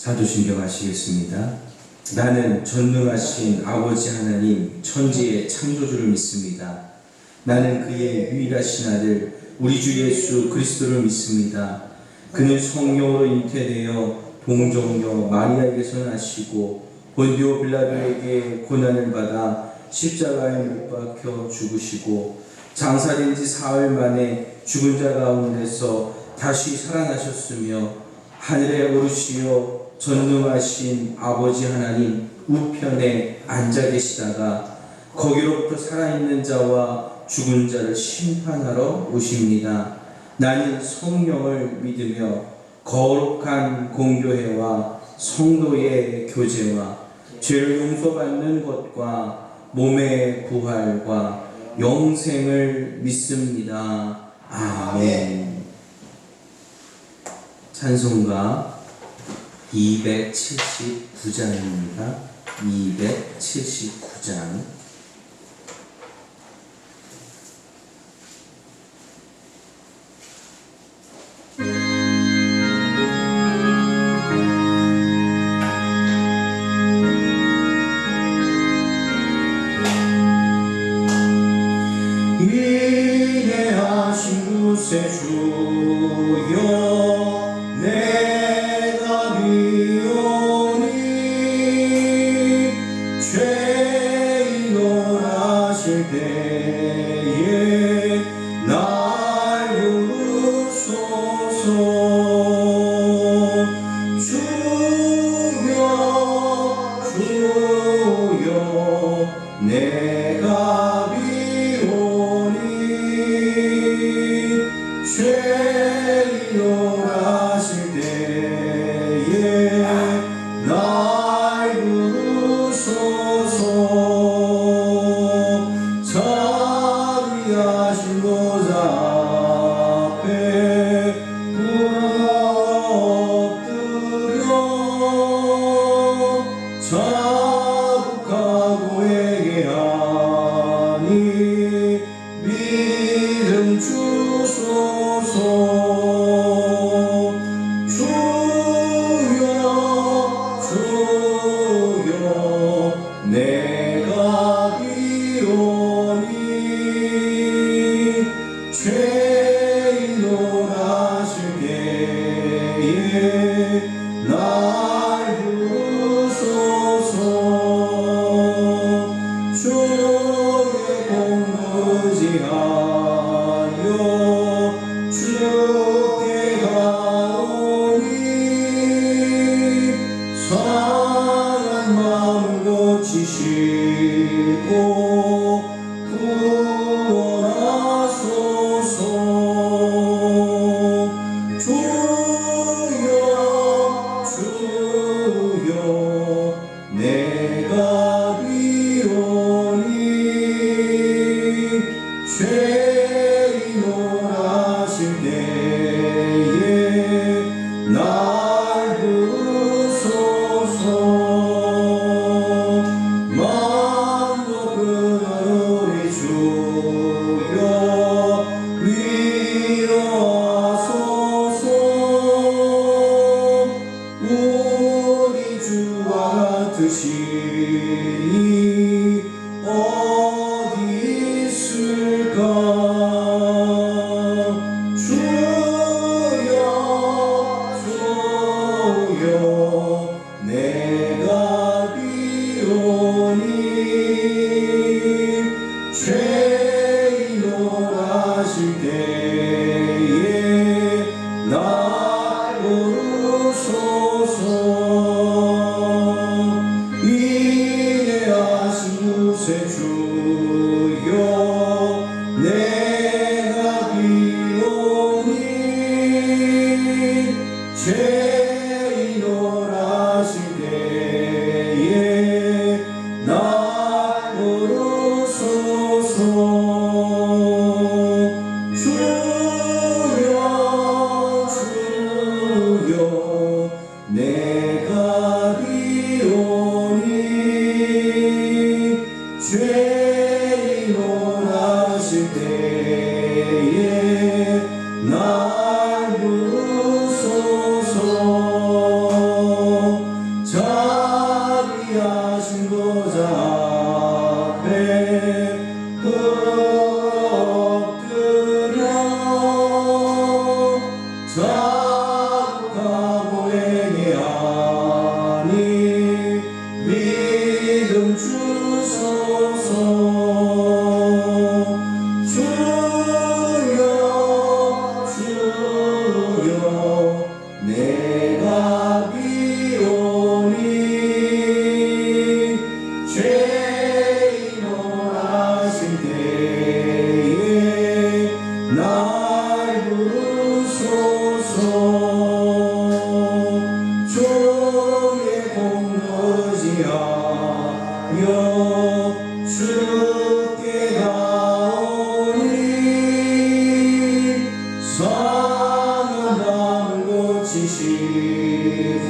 사도신경 하시겠습니다. 나는 전능하신 아버지 하나님 천지의 창조주를 믿습니다. 나는 그의 유일하신 아들 우리 주 예수 그리스도를 믿습니다. 그는 성령으로 잉태되어 동정녀 마리아에게서 나시고 본디오 빌라도에게 고난을 받아 십자가에 못 박혀 죽으시고 장사된 지 사흘 만에 죽은 자 가운데서 다시 살아나셨으며 하늘에 오르시어 전능하신 아버지 하나님 우편에 앉아 계시다가 거기로부터 살아있는 자와 죽은 자를 심판하러 오십니다. 나는 성령을 믿으며 거룩한 공교회와 성도의 교제와 죄를 용서받는 것과 몸의 부활과 영생을 믿습니다. 아멘. 찬송가 279장입니다. 279장. 위대하신 구세주여 내가 비오니 죄인을 하실 때에 날 부르소서. 주여 주여 내가 죄인을 하실 때에 날 부르소서. 자비하신 보좌 앞에 엎드려 자복하고 회개하니 믿음 주소서. 주여 주여 내가 비오니 죄인을 하실 때에 날 부르소서. 주의 공무지하여 주께 가오니 상한 마음 고치시고 구원하소서. 주여 주여 내가 비오니 죄인을 하실 때에 날 부르소서. 마음 높은 우리 주여 위로하소서. 우리 주와 같으시니 어디 있을까. 주여 주여 내가 비오니 죄인을 하실 때에 날 부르소서. 위대하신 구세주여 내가 비오니 죄인을 하실 때에 날 부르소서. 주여 주여 내가 비오니 죄인을 하실 때에 날 부르소서.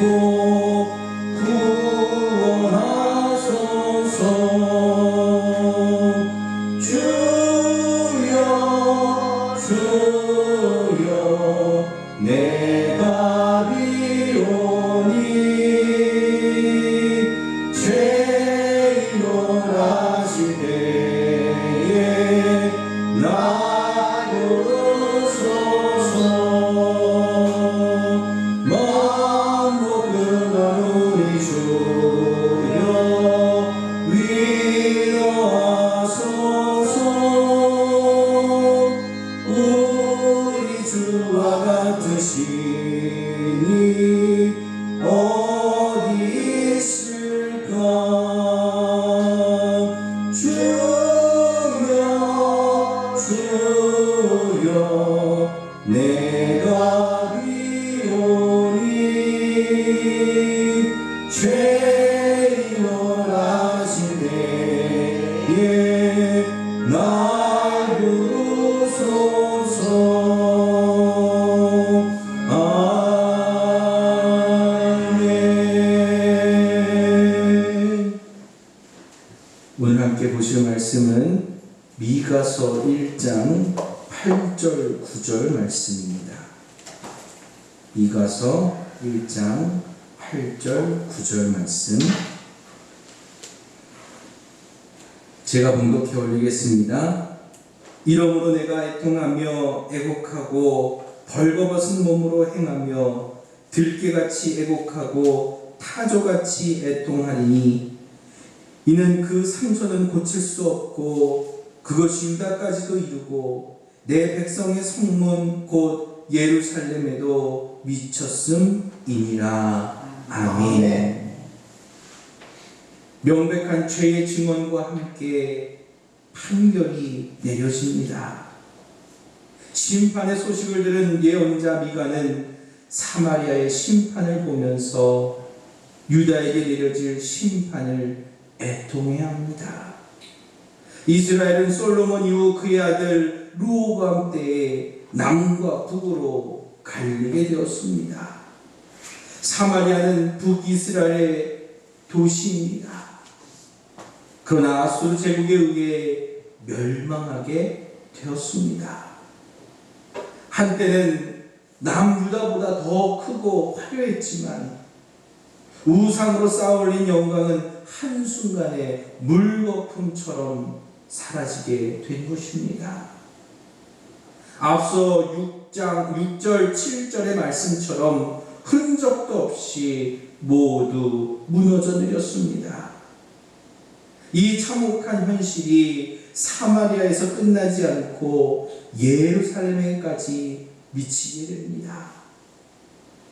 구원하소서. 주여 주여 내가 비오니 죄인으로 하실 때에 나 부르소서. 만복 근한 우리 주여 위로하소서. 우리 주와 같으시니 어디 있을까. 주여 주여 내가 비오니 죄인으로 하신 때에 날 부르소서. 아멘. 오늘 함께 보실 말씀은 미가서 1장 8절 9절 말씀입니다. 미가서 1장 8절 9절 말씀 제가 봉독해 올리겠습니다. 이러므로 내가 애통하며 애곡하고 벌거벗은 몸으로 행하며 들깨같이 애곡하고 타조같이 애통하리니 이는 그 상처는 고칠 수 없고 그것이 유다까지도 이르고 내 백성의 성문 곧 예루살렘에도 미쳤음이니라. 아멘. 명백한 죄의 증언과 함께 판결이 내려집니다. 심판의 소식을 들은 예언자 미가는 사마리아의 심판을 보면서 유다에게 내려질 심판을 애통해야 합니다. 이스라엘은 솔로몬 이후 그의 아들 르호보암 때에 남과 북으로 갈리게 되었습니다. 사마리아는 북이스라엘의 도시입니다. 그러나 아수르 제국에 의해 멸망하게 되었습니다. 한때는 남유다보다 더 크고 화려했지만 우상으로 쌓아올린 영광은 한순간에 물거품처럼 사라지게 된 것입니다. 앞서 6절 7절의 말씀처럼 흔적도 없이 모두 무너져 내렸습니다. 이 참혹한 현실이 사마리아에서 끝나지 않고 예루살렘에까지 미치게 됩니다.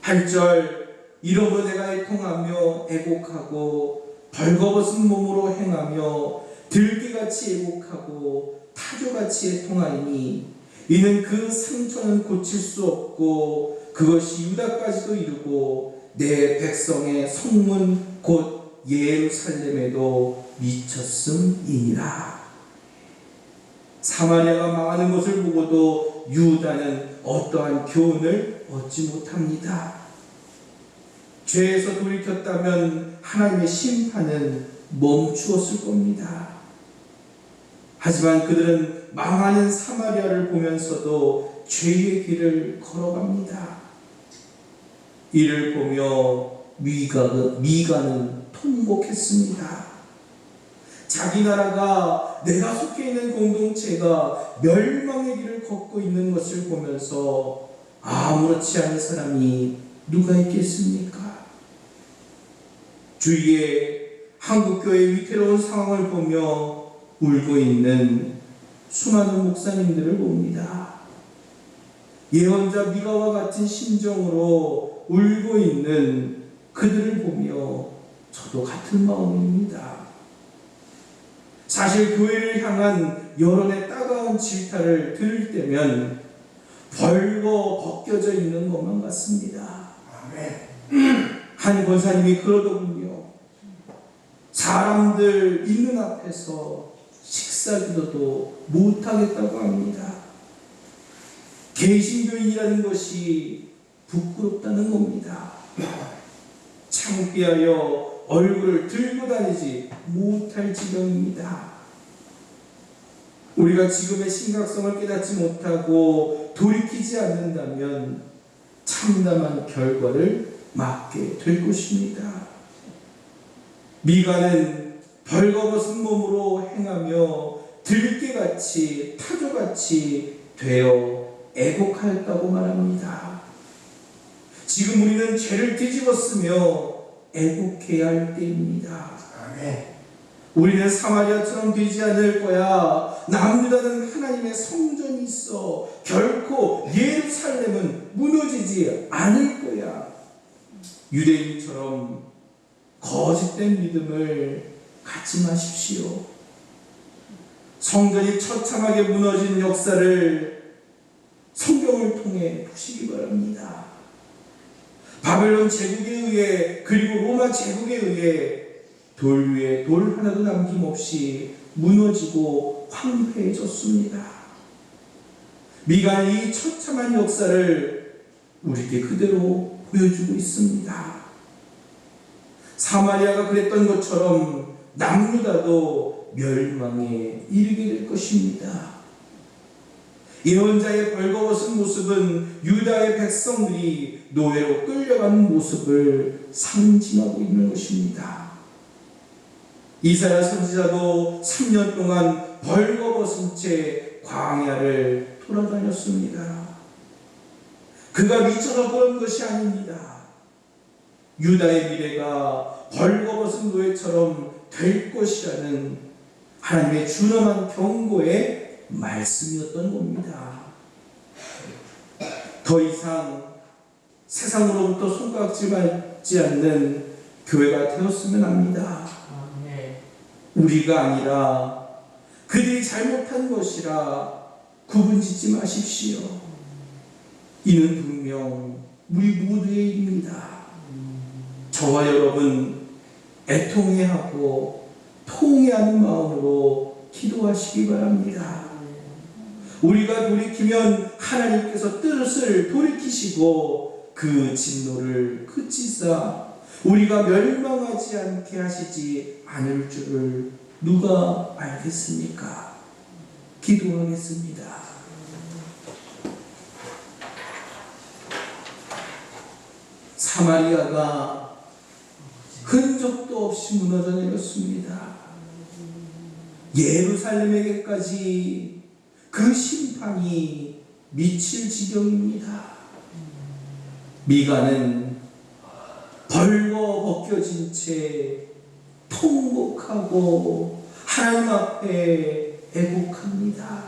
8절 이러므로 내가 애통하며 애곡하고 벌거벗은 몸으로 행하며 들깨같이 애곡하고 타조같이 애통하리니 이는 그 상처는 고칠 수 없고 그것이 유다까지도 이르고 내 백성의 성문 곧 예루살렘에도 미쳤음이니라. 사마리아가 망하는 것을 보고도 유다는 어떠한 교훈을 얻지 못합니다. 죄에서 돌이켰다면 하나님의 심판은 멈추었을 겁니다. 하지만 그들은 망하는 사마리아를 보면서도 죄의 길을 걸어갑니다. 이를 보며 미가는 통곡했습니다. 자기 나라가 내가 속해 있는 공동체가 멸망의 길을 걷고 있는 것을 보면서 아무렇지 않은 사람이 누가 있겠습니까? 주위에 한국교회의 위태로운 상황을 보며 울고 있는 수많은 목사님들을 봅니다. 예언자 미가와 같은 심정으로 울고 있는 그들을 보며 저도 같은 마음입니다. 사실 교회를 향한 여론의 따가운 질타를 들을 때면 벌거 벗겨져 있는 것만 같습니다. 한 권사님이 그러더군요. 사람들 있는 앞에서 식사기도도 못하겠다고 합니다. 개신교인이라는 것이 부끄럽다는 겁니다. 창피하여 얼굴을 들고 다니지 못할 지경입니다. 우리가 지금의 심각성을 깨닫지 못하고 돌이키지 않는다면 참담한 결과를 맞게 될 것입니다. 미가는 벌거벗은 몸으로 행하며 들깨같이 타조같이 되어 애곡하였다고 말합니다. 지금 우리는 죄를 뒤집었으며 애곡해야 할 때입니다. 우리는 사마리아처럼 되지 않을 거야. 남유다는 하나님의 성전이 있어 결코 예루살렘은 무너지지 않을 거야. 유대인처럼 거짓된 믿음을 갖지 마십시오. 성전이 처참하게 무너진 역사를 성경을 통해 보시기 바랍니다. 바벨론 제국에 의해 그리고 로마 제국에 의해 돌 위에 돌 하나도 남김없이 무너지고 황폐해졌습니다. 미가는 이 처참한 역사를 우리에게 그대로 보여주고 있습니다. 사마리아가 그랬던 것처럼 남유다도 멸망에 이르게 될 것입니다. 예언자의 벌거벗은 모습은 유다의 백성들이 노예로 끌려가는 모습을 상징하고 있는 것입니다. 이사야 선지자도 3년 동안 벌거벗은 채 광야를 돌아다녔습니다. 그가 미쳐서 그런 것이 아닙니다. 유다의 미래가 벌거벗은 노예처럼 될 것이라는 하나님의 준엄한 경고의 말씀이었던 겁니다. 더 이상 세상으로부터 손가락질 받지 않는 교회가 되었으면 합니다. 우리가 아니라 그들이 잘못한 것이라 구분짓지 마십시오. 이는 분명 우리 모두의 일입니다. 저와 여러분 애통해하고 통회하는 마음으로 기도하시기 바랍니다. 우리가 돌이키면 하나님께서 뜻을 돌이키시고 그 진노를 그치사 우리가 멸망하지 않게 하시지 않을 줄을 누가 알겠습니까? 기도하겠습니다. 사마리아가 흔적도 없이 무너져 내렸습니다. 예루살렘에게까지 그 심판이 미칠 지경입니다. 미가는 벌거벗겨진 채 통곡하고 하나님 앞에 애곡합니다.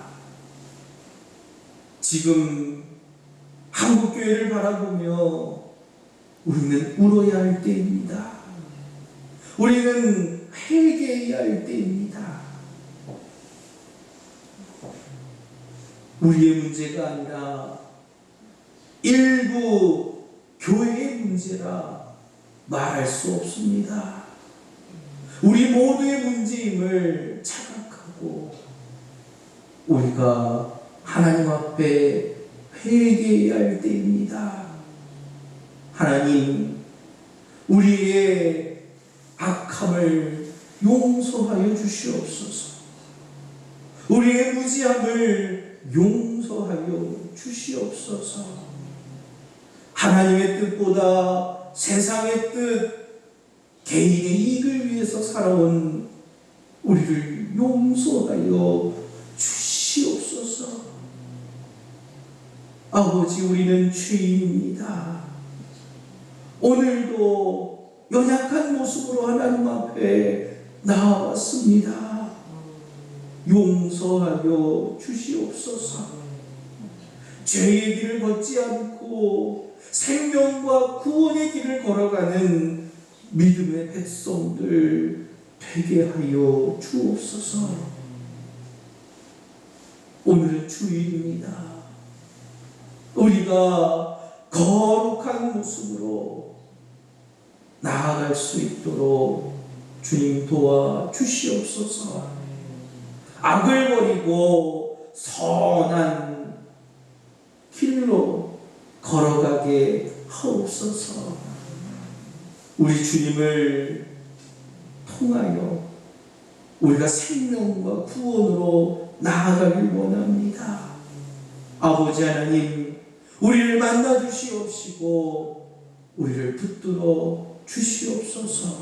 지금 한국교회를 바라보며 우리는 울어야 할 때입니다. 우리는 회개해야 할 때입니다. 우리의 문제가 아니라 일부 교회의 문제라 말할 수 없습니다. 우리 모두의 문제임을 자각하고 우리가 하나님 앞에 회개해야 할 때입니다. 하나님, 우리의 악함을 용서하여 주시옵소서. 우리의 무지함을 용서하여 주시옵소서. 하나님의 뜻보다 세상의 뜻, 개인의 이익을 위해서 살아온 우리를 용서하여 주시옵소서. 아버지, 우리는 죄인입니다. 오늘도 연약한 모습으로 하나님 앞에 나왔습니다. 용서하여 주시옵소서. 죄의 길을 걷지 않고 생명과 구원의 길을 걸어가는 믿음의 백성들 되게 하여 주옵소서. 오늘은 주일입니다. 우리가 거룩한 모습으로 나아갈 수 있도록 주님 도와 주시옵소서. 악을 버리고 선한 길로 걸어가게 하옵소서. 우리 주님을 통하여 우리가 생명과 구원으로 나아가길 원합니다. 아버지 하나님, 우리를 만나 주시옵시고 우리를 붙들어 주시옵소서.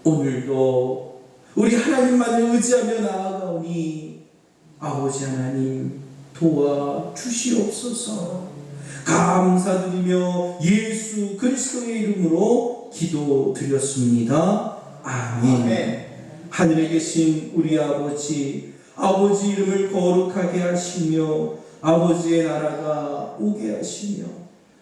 오늘도 우리 하나님만을 의지하며 나아가오니 아버지 하나님 도와 주시옵소서. 감사드리며 예수 그리스도의 이름으로 기도드렸습니다. 아멘. 하늘에 계신 우리 아버지, 아버지 이름을 거룩하게 하시며 아버지의 나라가 오게 하시며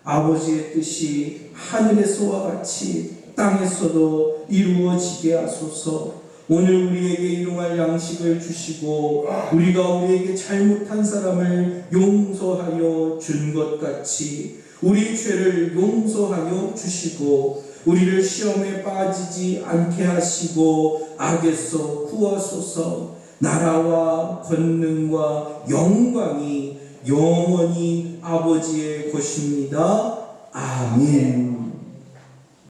아버지의 뜻이 하늘에서와 같이 땅에서도 이루어지게 하소서. 오늘 우리에게 일용할 양식을 주시고 우리가 우리에게 잘못한 사람을 용서하여 준 것 같이 우리 죄를 용서하여 주시고 우리를 시험에 빠지지 않게 하시고 악에서 구하소서. 나라와 권능과 영광이 영원히 아버지의 것입니다. 아멘.